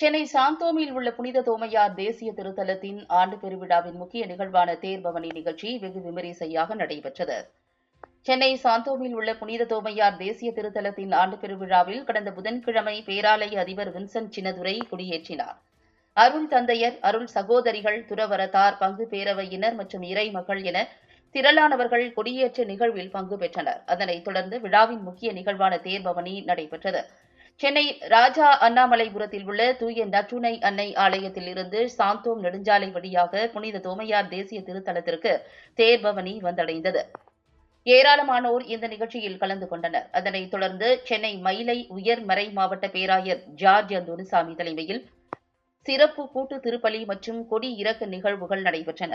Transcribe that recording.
சென்னை சாந்தோமில் உள்ள புனித தோமையார் தேசிய திருத்தலத்தின் ஆண்டு பெருவிழாவின் முக்கிய நிகழ்வான தேர்பவனி நிகழ்ச்சி வெகு விமரிசையாக நடைபெற்றது. சென்னை சாந்தோமில் உள்ள புனித தோமையார் தேசிய திருத்தலத்தின் ஆண்டு பெருவிழாவில் கடந்த புதன்கிழமை பேராலய அதிபர் வின்சென்ட் சின்னதுரை கொடியேற்றினார். அருள் தந்தையர், அருள் சகோதரிகள், துறவரத்தார், பங்கு பேரவையினர் மற்றும் இறை மக்கள் என திரளானவர்கள் கொடியேற்ற நிகழ்வில் பங்கு பெற்றனர். அதனைத் தொடர்ந்து விழாவின் முக்கிய நிகழ்வான தேர்பவனி நடைபெற்றது. சென்னை ராஜா அண்ணாமலைபுரத்தில் உள்ள தூய நற்றுணை அன்னை ஆலயத்தில் இருந்து சாந்தோம் நெடுஞ்சாலை வழியாக புனித தோமையார் தேசிய திருத்தலத்திற்கு தேர்பவனி வந்தடைந்தது. ஏராளமானோர் இந்த நிகழ்ச்சியில் கலந்து கொண்டனர். அதனைத் தொடர்ந்து சென்னை மயிலை உயர்மறை மாவட்ட பேராயர் ஜார்ஜ் அந்தோனிசாமி தலைமையில் சிறப்பு கூட்டு திருப்பலி மற்றும் கொடி இறக்க நிகழ்வுகள் நடைபெற்றன.